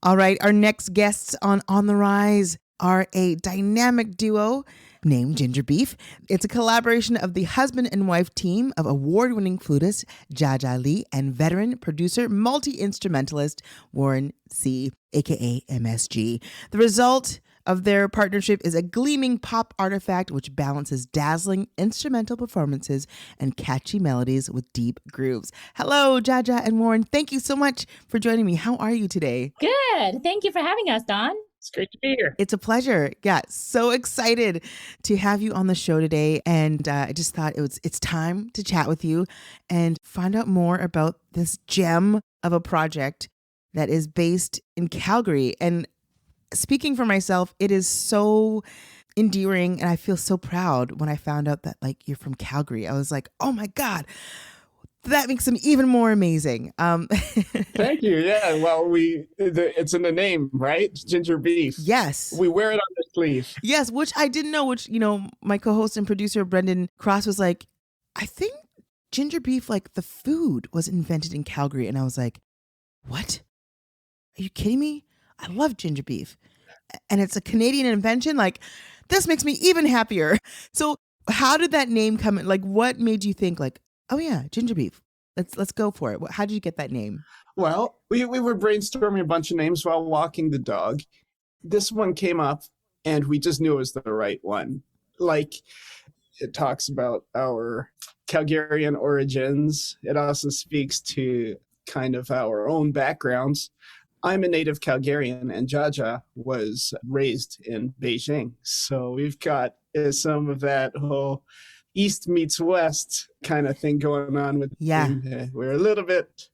All right, our next guests on the Rise are a dynamic duo named Ginger Beef. It's a collaboration of the husband and wife team of award-winning flutist Jiajia Li and veteran producer, multi-instrumentalist Warren Tse, aka MSG. The result of their partnership is a gleaming pop artifact which balances dazzling instrumental performances and catchy melodies with deep grooves. Hello, Jiajia and Warren. Thank you so much for joining me. How are you today? Good. Thank you for having us, Don. It's great to be here. It's a pleasure. Yeah, so excited to have you on the show today. And I just thought it's time to chat with you and find out more about this gem of a project that is based in Calgary. And speaking for myself, it is so endearing and I feel so proud when I found out that like you're from Calgary. I was like, oh my God, that makes them even more amazing. Thank you. Yeah, well, it's in the name, right? Ginger Beef. Yes. We wear it on the sleeve. Yes, which I didn't know, which, my co-host and producer, Brendan Cross, was like, I think ginger beef, like the food, was invented in Calgary. And I was like, what? Are you kidding me? I love ginger beef. And it's a Canadian invention. Like, this makes me even happier. So how did that name come in? Like, what made you think like, oh yeah, ginger beef. Let's go for it. How did you get that name? Well, we were brainstorming a bunch of names while walking the dog. This one came up and we just knew it was the right one. Like, it talks about our Calgarian origins. It also speaks to kind of our own backgrounds. I'm a native Calgarian and Jiajia was raised in Beijing. So we've got some of that whole East meets West kind of thing going on with them. We're a little bit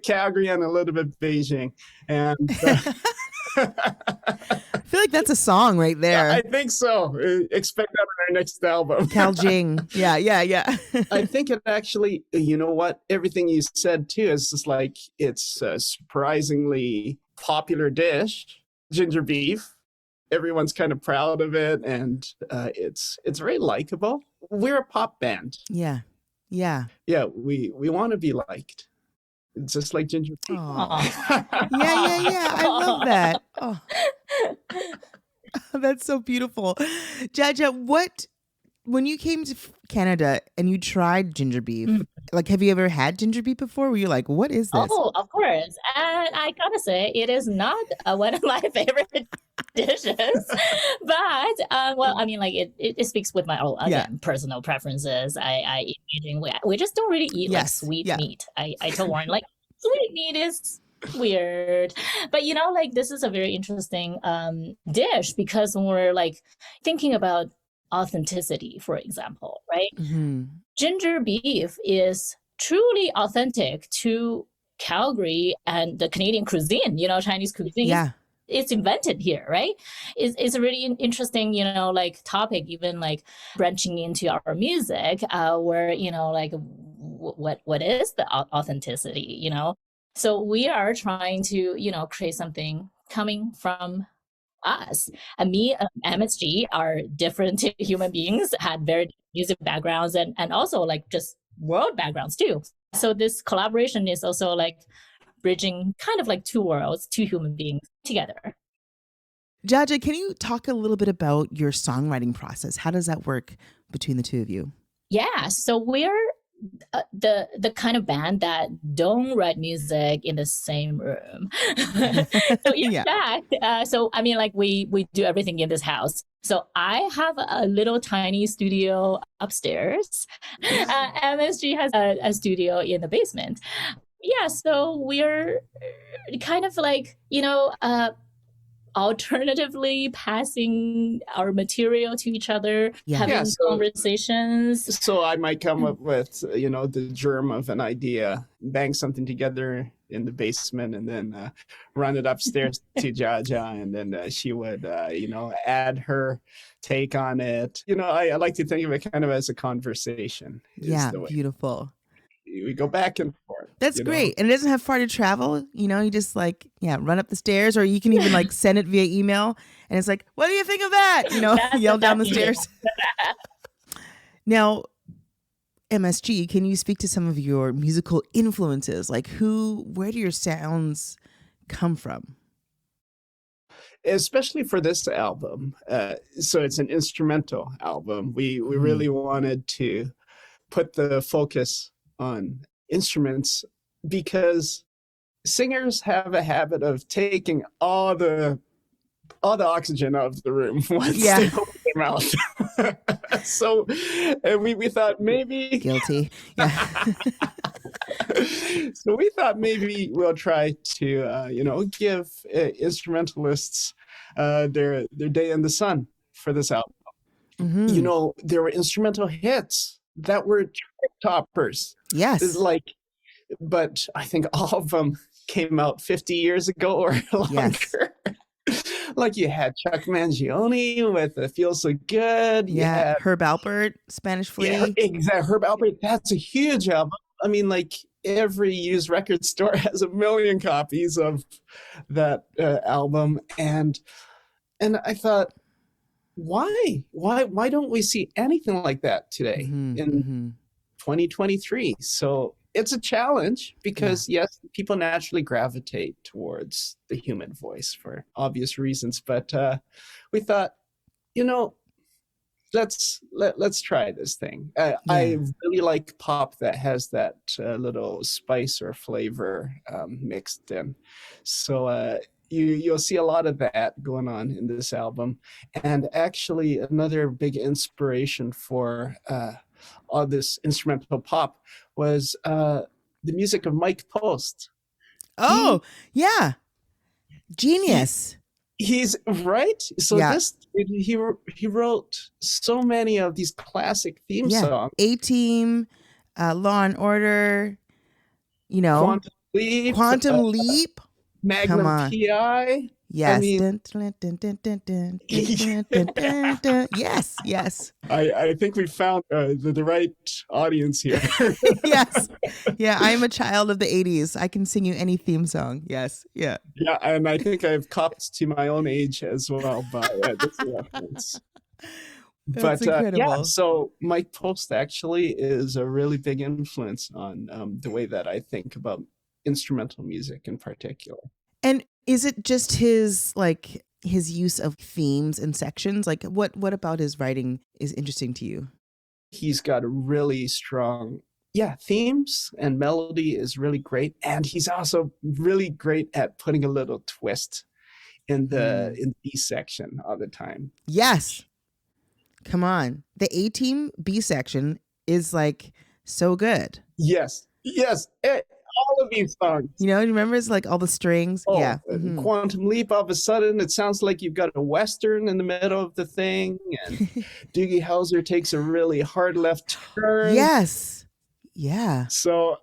Calgary and a little bit Beijing. And I feel like that's a song right there. Yeah, I think so. Expect that on our next album. Caljing. Yeah. I think it actually, you know what? Everything you said too is just like, it's a surprisingly popular dish, ginger beef. Everyone's kind of proud of it, and it's very likable. We're a pop band. Yeah. We want to be liked. It's just like ginger beef. Yeah. I love that. Oh. That's so beautiful. Jiajia, when you came to Canada and you tried ginger beef, like, have you ever had ginger beef before? Were you like, what is this? Oh, of course. And I gotta say, it is not one of my favorite dishes. But, well, I mean, like, it speaks with my own personal preferences. I eat eating. We just don't really eat like sweet meat. I told Warren, like, sweet meat is weird. But, like, this is a very interesting dish because when we're like thinking about authenticity, for example, right? Mm-hmm. Ginger beef is truly authentic to Calgary and the Canadian cuisine, Chinese cuisine. Yeah. It's invented here, right? It's a really interesting, like topic, even like branching into our music, where, like what is the authenticity, So we are trying to, create something coming from us. And me and MSG are different human beings, had very different music backgrounds and also like just world backgrounds too. So this collaboration is also like bridging kind of like two worlds, two human beings together. Jiajia, can you talk a little bit about your songwriting process? How does that work between the two of you? Yeah, so we're the kind of band that don't write music in the same room. So in fact, so I mean, like we do everything in this house. So I have a little tiny studio upstairs. MSG has a studio in the basement. Yeah, so we're kind of like, alternatively passing our material to each other, having conversations. So I might come up with, the germ of an idea, bang something together in the basement, and then run it upstairs to Jiajia, and then she would, add her take on it. I like to think of it kind of as a conversation. Yeah, beautiful. We go back and forth. That's great. And it doesn't have far to travel. You just like, run up the stairs, or you can even like send it via email. And it's like, what do you think of that? Yell down the stairs. Now, MSG, can you speak to some of your musical influences? Like where do your sounds come from? especially for this album. So it's an instrumental album. We really wanted to put the focus on instruments because singers have a habit of taking all the oxygen out of the room once they open their mouth. So we thought maybe guilty. Yeah. So we thought maybe we'll try to give instrumentalists their day in the sun for this album. There were instrumental hits that were chart toppers. Yes. But I think all of them came out 50 years ago or longer. Yes. Like you had Chuck Mangione with "It Feels So Good." Yeah, Herb Alpert, Spanish Flea. Yeah, exactly. Herb Alpert. That's a huge album. I mean, like every used record store has 1 million copies of that album, and I thought, why don't we see anything like that today in 2023? So it's a challenge because yes, people naturally gravitate towards the human voice for obvious reasons, but we thought, let's try this thing. I really like pop that has that little spice or flavor mixed in. So you'll see a lot of that going on in this album. And actually another big inspiration for all this instrumental pop was the music of Mike Post. Oh, yeah. Genius. He's right. So he wrote so many of these classic theme songs. A-Team, Law and Order, Quantum Leap. Magnum PI. Yes. I mean, yes. I think we found the right audience here. Yes. Yeah, I'm a child of the 80s. I can sing you any theme song. Yes. Yeah. Yeah, and I think I've copped to my own age as well by this reference. That's incredible. So Mike Post actually is a really big influence on the way that I think about instrumental music in particular. And is it just his use of themes and sections? Like what about his writing is interesting to you? He's got a really strong themes, and melody is really great, and he's also really great at putting a little twist in the B section all the time. Yes. Come on. The A-Team B section is so good. Yes. All of these songs. Remember it's all the strings? Oh, yeah. Quantum Leap, all of a sudden, it sounds like you've got a Western in the middle of the thing. And Doogie Howser takes a really hard left turn. Yes. Yeah. So.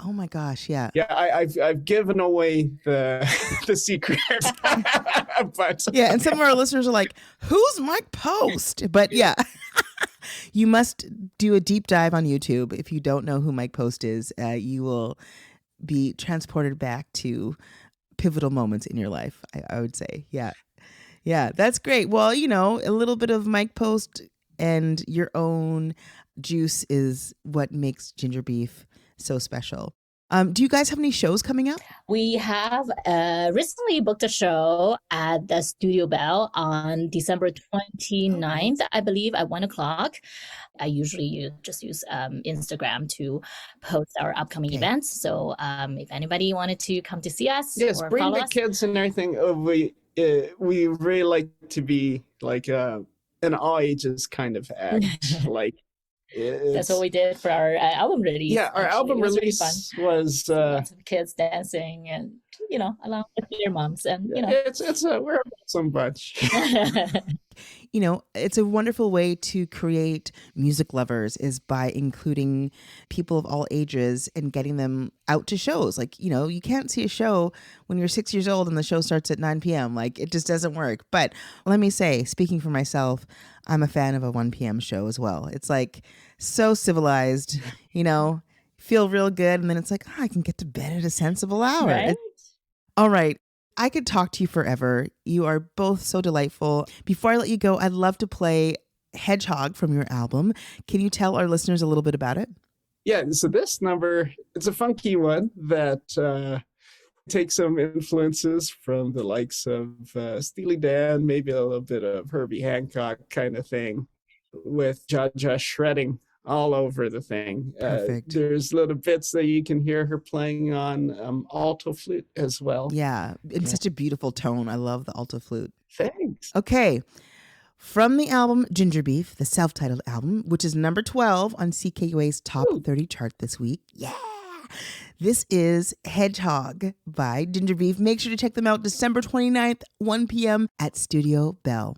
Oh my gosh. Yeah. Yeah. I've given away the secret. But yeah. And some of our listeners are like, who's Mike Post? But yeah. You must do a deep dive on YouTube. If you don't know who Mike Post is, you will be transported back to pivotal moments in your life, I would say. Yeah. Yeah, that's great. Well, a little bit of Mike Post and your own juice is what makes Ginger Beef so special. Do you guys have any shows coming up? We have recently booked a show at the Studio Bell on December 29th, I believe, at 1:00. I usually just use Instagram to post our upcoming events. So if anybody wanted to come to see us, or bring follow the us. kids and everything. We really like to be an all ages kind of act. That's what we did for our album release. Yeah, our album release was lots of kids dancing and along with their moms, and we're a some bunch. It's a wonderful way to create music lovers is by including people of all ages and getting them out to shows. You can't see a show when you're 6 years old and the show starts at 9 p.m. It just doesn't work. But let me say, speaking for myself, I'm a fan of a 1 p.m. show as well. It's so civilized, feel real good. And then it's I can get to bed at a sensible hour. Right? All right. I could talk to you forever. You are both so delightful. Before I let you go, I'd love to play Hedgehog from your album. Can you tell our listeners a little bit about it? Yeah, so this number, it's a funky one that take some influences from the likes of Steely Dan, maybe a little bit of Herbie Hancock kind of thing, with Jiajia shredding all over the thing. Perfect. There's little bits that you can hear her playing on alto flute as well. Yeah, in such a beautiful tone. I love the alto flute. Thanks. Okay. From the album Ginger Beef, the self-titled album, which is number 12 on CKUA's Top 30 chart this week. Yeah. This is Hedgehog by Ginger Beef. Make sure to check them out December 29th, 1 p.m. at Studio Bell.